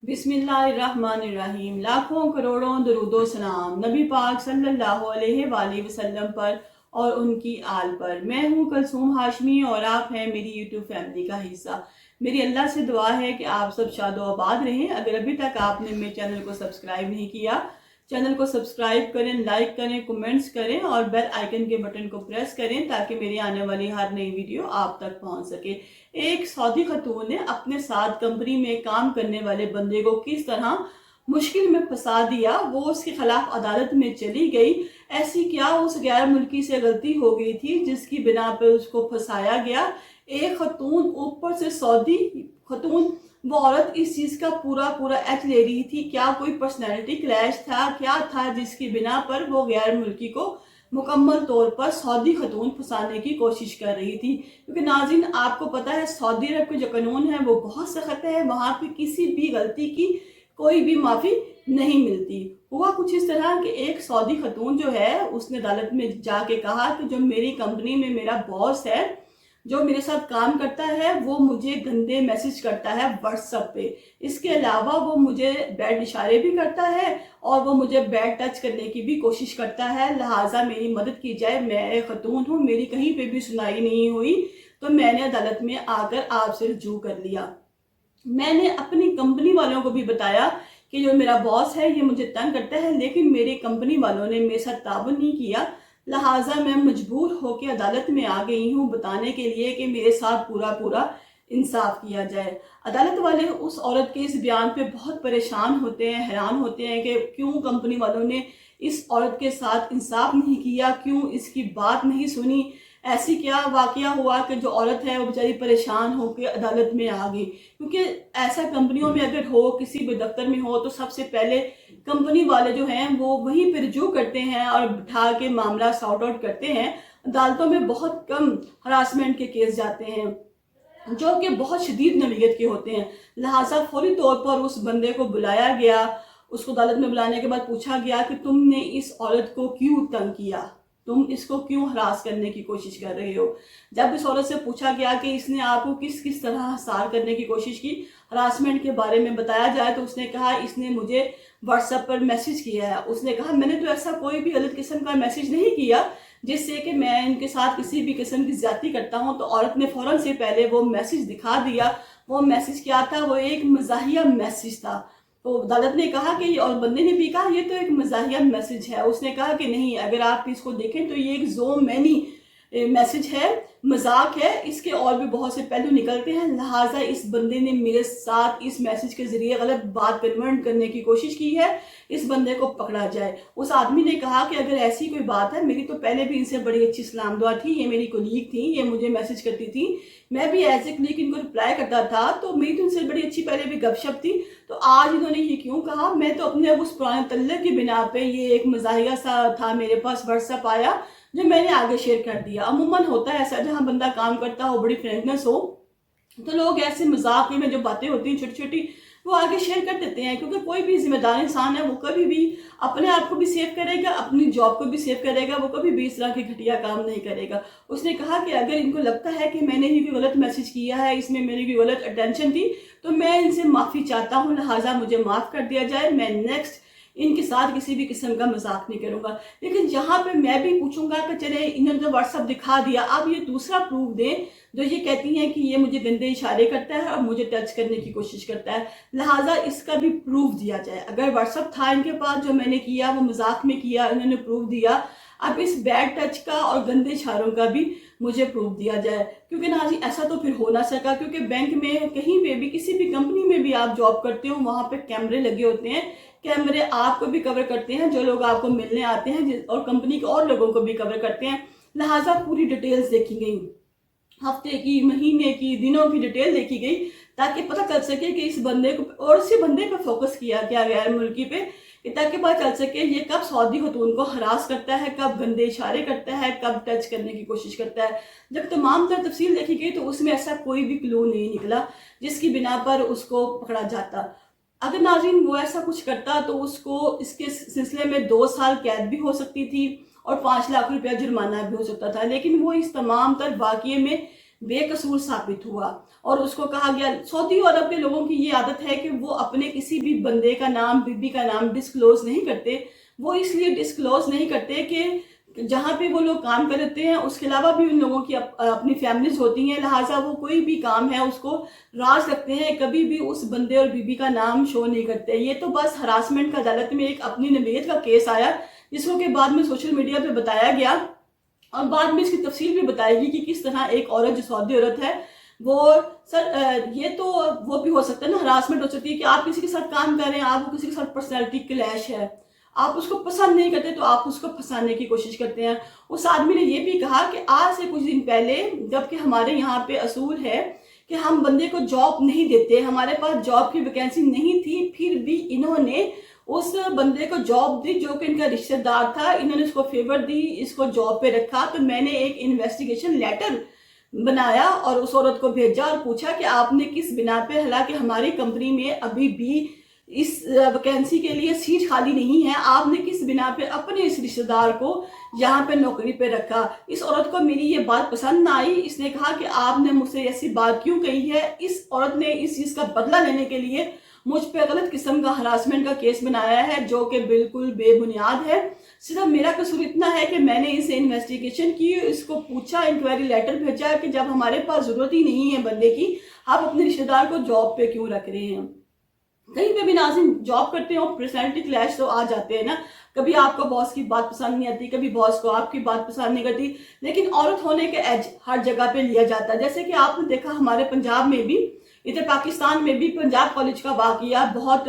बिस्मिल्लाहिर्रहमानिर्रहीम। लाखों करोड़ों दरूदो सलाम नबी पाक सल्लल्लाहु अलैहि वसल्लम पर और उनकी आल पर। मैं हूँ कलसूम हाशमी और आप हैं मेरी यूट्यूब फैमिली का हिस्सा। मेरी अल्लाह से दुआ है कि आप सब शादो आबाद रहें। अगर अभी तक आपने मेरे चैनल को सब्सक्राइब नहीं किया, चैनल को सब्सक्राइब करें, लाइक करें, कमेंट्स करें और बेल आइकन के बटन को प्रेस करें ताकि मेरी आने वाली हर नई वीडियो आप तक पहुंच सके। एक सऊदी खतून ने अपने साथ कंपनी में काम करने वाले बंदे को किस तरह मुश्किल में फंसा दिया, वो उसके खिलाफ अदालत में चली गई। ऐसी क्या उस गैर मुल्की से गलती हो गई थी जिसकी बिना पर उसको फंसाया गया। एक खतून, ऊपर से सऊदी खतून, वो औरत इस चीज का पूरा पूरा एच ले रही थी। क्या कोई पर्सनैलिटी क्लैश था, क्या था जिसकी बिना पर वो गैर मुल्की को मुकम्मल तौर पर सऊदी खतून फंसाने की कोशिश कर रही थी। क्योंकि नाज़रीन, आपको पता है सऊदी अरब के जो कानून है वो बहुत सख्त है। वहाँ पे किसी भी गलती की कोई भी माफ़ी नहीं मिलती। हुआ कुछ इस तरह कि एक सऊदी खतून जो है उसने अदालत में जाके कहा कि जो मेरी कंपनी में मेरा बॉस है, जो मेरे साथ काम करता है, वो मुझे गंदे मैसेज करता है व्हाट्सएप पे। इसके अलावा वो मुझे बैड इशारे भी करता है और वो मुझे बैड टच करने की भी कोशिश करता है। लिहाजा मेरी मदद की जाए। मैं एक खतून हूँ, मेरी कहीं पे भी सुनाई नहीं हुई, तो मैंने अदालत में आकर आपसे रुजू कर लिया। मैंने अपनी कंपनी वालों को भी बताया कि जो मेरा बॉस है ये मुझे तंग करता है, लेकिन मेरी कंपनी वालों ने मेरे साथ ताबन नहीं किया। लिहाजा मैं मजबूर होकर अदालत में आ गई हूँ बताने के लिए कि मेरे साथ पूरा पूरा इंसाफ किया जाए। अदालत वाले उस औरत के इस बयान पे बहुत परेशान होते हैं, हैरान होते हैं कि क्यों कंपनी वालों ने इस औरत के साथ इंसाफ नहीं किया, क्यों इसकी बात नहीं सुनी। ऐसी क्या वाकया हुआ कि जो औरत है वो बेचारी परेशान होकर अदालत में आ गई। क्योंकि ऐसा कंपनियों में अगर हो, किसी भी दफ्तर में हो, तो सबसे पहले कंपनी वाले जो हैं वो वहीं पर रुजू करते हैं और बिठा के मामला सॉर्ट आउट करते हैं। अदालतों में बहुत कम हरासमेंट के केस जाते हैं जो कि बहुत शदीद नौइयत के होते हैं। लिहाजा फौरी तौर पर उस बंदे को बुलाया गया। उसको अदालत में बुलाने के बाद पूछा गया कि तुमने इस औरत को क्यों तंग किया, तुम इसको क्यों हरास करने की कोशिश कर रहे हो। जब इस औरत से पूछा गया कि इसने आपको किस किस तरह हसार करने की कोशिश की, हरासमेंट के बारे में बताया जाए, तो उसने कहा इसने मुझे व्हाट्सएप पर मैसेज किया है। उसने कहा मैंने तो ऐसा कोई भी गलत किस्म का मैसेज नहीं किया जिससे कि मैं इनके साथ किसी भी किस्म की ज्यादती करता हूं। तो औरत ने फौरन से पहले वो मैसेज दिखा दिया। वो मैसेज क्या था? वो एक मजाहिया मैसेज था। तो अदालत ने कहा कि, और बंदे ने भी कहा ये तो एक मजाहिया मैसेज है। उसने कहा कि नहीं, अगर आप इसको देखें तो ये एक जो मैनी मैसेज है, मजाक है, इसके और भी बहुत से पहलू निकलते हैं। लिहाजा इस बंदे ने मेरे साथ इस मैसेज के जरिए गलत बात कन्वर्ट करने की कोशिश की है, इस बंदे को पकड़ा जाए। उस आदमी ने कहा कि अगर ऐसी कोई बात है, मेरी तो पहले भी इनसे बड़ी अच्छी सलाम दुआ थी, ये मेरी कोलीग थी, ये मुझे मैसेज करती थी, मैं भी एज ए कोलीग इनको रिप्लाई करता था, तो मेरी तो इनसे बड़ी अच्छी पहले भी गपशप थी, तो आज इन्होंने ये क्यों कहा? मैं तो अपने उस पुराने तल्ले की बिना पे, ये एक मजाहिया सा था, मेरे पास व्हाट्सएप आया जो मैंने आगे शेयर कर दिया। अमूमन होता है ऐसा, जहाँ बंदा काम करता हो, बड़ी फ्रेंकनेस हो, तो लोग ऐसे मजाक में जो बातें होती हैं छोटी छोटी वो आगे शेयर कर देते हैं। क्योंकि कोई भी जिम्मेदार इंसान है वो कभी भी अपने आप को भी सेव करेगा, अपनी जॉब को भी सेव करेगा, वो कभी भी इस तरह के घटिया काम नहीं करेगा। उसने कहा कि अगर इनको लगता है कि मैंने ही कोई गलत मैसेज किया है, इसमें मेरी कोई गलत अटेंशन थी, तो मैं इनसे माफ़ी चाहता हूँ, लिहाजा मुझे माफ़ कर दिया जाए। मैं नेक्स्ट इनके साथ किसी भी किस्म का मजाक नहीं करूंगा। लेकिन यहाँ पे मैं भी पूछूंगा कि चले इन्होंने तो व्हाट्सअप दिखा दिया, अब ये दूसरा प्रूफ दें जो ये कहती हैं कि ये मुझे गंदे इशारे करता है और मुझे टच करने की कोशिश करता है। लिहाजा इसका भी प्रूफ दिया जाए। अगर व्हाट्सअप था इनके पास, जो मैंने किया वो मजाक में किया, इन्होंने प्रूफ दिया, अब इस बैड टच का और गंदे इशारों का भी मुझे प्रूफ दिया जाए। क्योंकि ना जी ऐसा तो फिर हो ना सका। क्योंकि बैंक में, कहीं पे भी, किसी भी कंपनी में भी आप जॉब करते हो, वहां पे कैमरे लगे होते हैं। कैमरे आपको भी कवर करते हैं, जो लोग आपको मिलने आते हैं, और कंपनी के और लोगों को भी कवर करते हैं। लिहाजा पूरी डिटेल्स देखी गई, हफ्ते की, महीने की, दिनों की डिटेल देखी गई, ताकि पता चल सके कि इस बंदे को, और इसी बंदे पे फोकस किया गया गैर मुल्की पे, ताकि पता चल सके ये कब सऊदी खतून को हरास करता है, कब गंदे इशारे करता है, कब टच करने की कोशिश करता है। जब तमाम तर तफसील देखी गई तो उसमें ऐसा कोई भी क्लू नहीं निकला जिसकी बिना पर उसको पकड़ा जाता। अगर नाज़रीन वो ऐसा कुछ करता तो उसको इसके सिलसिले में 2 साल कैद भी हो सकती थी और 5 लाख रुपया जुर्माना भी हो सकता था। लेकिन वो इस तमाम तर वाक़ये में بے قصور ثابت ہوا اور اس کو کہا گیا. سعودی عرب کے لوگوں کی یہ عادت ہے کہ وہ اپنے کسی بھی بندے کا نام بیوی کا نام ڈسکلوز نہیں کرتے. وہ اس لیے ڈسکلوز نہیں کرتے کہ جہاں پہ وہ لوگ کام کرتے ہیں اس کے علاوہ بھی ان لوگوں کی اپنی فیملیز ہوتی ہیں, لہٰذا وہ کوئی بھی کام ہے اس کو راز رکھتے ہیں, کبھی بھی اس بندے اور بیوی کا نام شو نہیں کرتے. یہ تو بس ہراسمنٹ کا عدالت میں ایک اپنی نوعیت کا کیس آیا جس کو کہ بعد میں سوشل میڈیا پہ بتایا گیا اور بعد میں اس کی تفصیل بھی بتائے گی کہ کس طرح ایک عورت جو سعودی عورت ہے وہ یہ تو وہ بھی ہو سکتا ہے نا, ہراسمنٹ ہو سکتی ہے کہ آپ کسی کے ساتھ کام کر رہے ہیں, آپ کو کسی کے ساتھ پرسنالٹی کلیش ہے, آپ اس کو پسند نہیں کرتے تو آپ اس کو پھنسانے کی کوشش کرتے ہیں. اس آدمی نے یہ بھی کہا کہ آج سے کچھ دن پہلے جبکہ ہمارے یہاں پہ اصول ہے کہ ہم بندے کو جاب نہیں دیتے, ہمارے پاس جاب کی ویکینسی نہیں تھی, پھر بھی انہوں نے اس بندے کو جاب دی جو کہ ان کا رشتہ دار تھا, انہوں نے اس کو فیور دی, اس کو جاب پہ رکھا. تو میں نے ایک انویسٹیگیشن لیٹر بنایا اور اس عورت کو بھیجا اور پوچھا کہ آپ نے کس بنا پہ, حالانکہ ہماری کمپنی میں ابھی بھی اس ویکینسی کے لیے سیٹ خالی نہیں ہے, آپ نے کس بنا پہ اپنے اس رشتہ دار کو یہاں پہ نوکری پہ رکھا. اس عورت کو میری یہ بات پسند نہ آئی, اس نے کہا کہ آپ نے مجھ سے ایسی بات کیوں کہی ہے. اس عورت نے اس چیز کا بدلہ لینے کے لیے مجھ پہ غلط قسم کا ہراسمنٹ کا کیس بنایا ہے جو کہ بالکل بے بنیاد ہے. صرف میرا قصور اتنا ہے کہ میں نے اسے انویسٹیگیشن کی, اس کو پوچھا, انکوائری لیٹر بھیجا کہ جب ہمارے پاس ضرورت ہی نہیں ہے بندے کی, آپ اپنے رشتہ دار کو جاب پہ کیوں رکھ رہے ہیں. کہیں پہ بھی ناظرین جاب کرتے ہو پرسنالٹی کلیش تو آ جاتے ہیں نا, کبھی آپ کو باس کی بات پسند نہیں آتی, کبھی باس کو آپ کی بات پسند نہیں کرتی, لیکن عورت ہونے کے ایج ہر جگہ پہ لیا جاتا ہے. جیسے کہ آپ نے دیکھا ہمارے پنجاب میں بھی, ادھر پاکستان میں بھی پنجاب کالج کا واقعہ بہت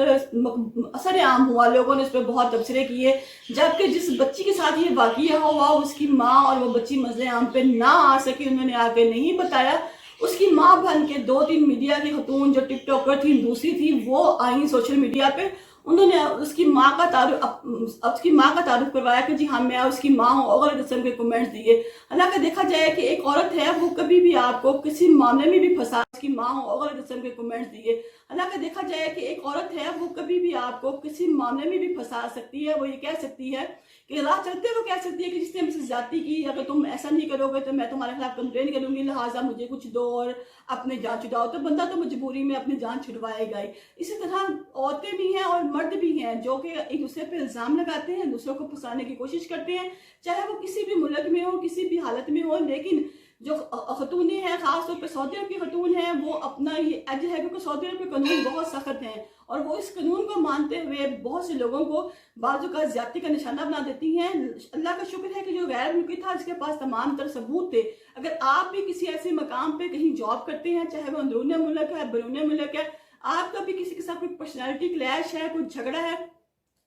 اثر عام ہوا, لوگوں نے اس پہ بہت تبصرے کیے, جبکہ جس بچی کے ساتھ یہ واقعہ ہوا اس کی ماں اور وہ بچی مسئلہ عام پہ نہ آ سکی, انہوں نے آ کے نہیں بتایا. اس کی ماں بن کے 2-3 میڈیا کی خاتون جو ٹک ٹاکر تھی دوسری تھی وہ آئیں سوشل میڈیا پہ, انہوں نے اس کی ماں کا تعارف کروایا کہ جی ہاں میں اس کی ماں ہوں, اور قسم کے کمنٹس دیے. حالانکہ دیکھا جائے کہ ایک عورت ہے وہ کبھی بھی آپ کو کسی معاملے میں بھی پھنسا, اس کی ماں ہوں اور قسم کے کمنٹس دیے. حالانکہ دیکھا جائے کہ ایک عورت ہے وہ کبھی بھی آپ کو کسی معاملے میں بھی پھنسا سکتی ہے. وہ یہ کہہ سکتی ہے کہ راہ چلتے وہ کہہ سکتی ہے کہ جس نے مجھ سے زیادتی کی, اگر تم ایسا نہیں کرو گے تو میں تمہارے خلاف کمپلین کروں گی, لہٰذا مجھے کچھ دو اور اپنے جان چھڑاؤ. تو بندہ تو مجبوری میں اپنی جان چھڑوائے گا ہی. اسی طرح عورتیں بھی ہیں اور مرد بھی ہیں جو کہ ایک دوسرے پہ الزام لگاتے ہیں, دوسروں کو پھنسانے کی کوشش کرتے ہیں, چاہے وہ کسی بھی ملک میں ہو, کسی بھی حالت میں ہو. لیکن جو خاتونیں ہیں, خاص طور پہ سعودی عرب کی خاتون ہیں, وہ اپنا یہ ایج ہے کیونکہ سعودی عرب کے قانون بہت سخت ہیں اور وہ اس قانون کو مانتے ہوئے بہت سے لوگوں کو بعض کا زیادتی کا نشانہ بنا دیتی ہیں. اللہ کا شکر ہے کہ جو غیر ملکی تھا جس کے پاس تمام تر ثبوت تھے. اگر آپ بھی کسی ایسے مقام پہ کہیں جاب کرتے ہیں, چاہے وہ اندرون ملک ہے بیرون ملک ہے, آپ کا بھی کسی کے ساتھ کوئی پرسنالٹی کلیش ہے, کوئی جھگڑا ہے,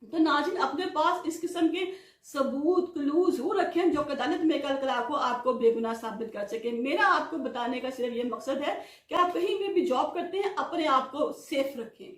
تو ناظرین اپنے پاس اس قسم کے ثبوت کلوز وہ رکھیں جو کہ عدالت میں کل کو آپ کو بے گناہ ثابت کر سکیں. میرا آپ کو بتانے کا صرف یہ مقصد ہے کہ آپ کہیں بھی جاب کرتے ہیں اپنے آپ کو سیف رکھیں.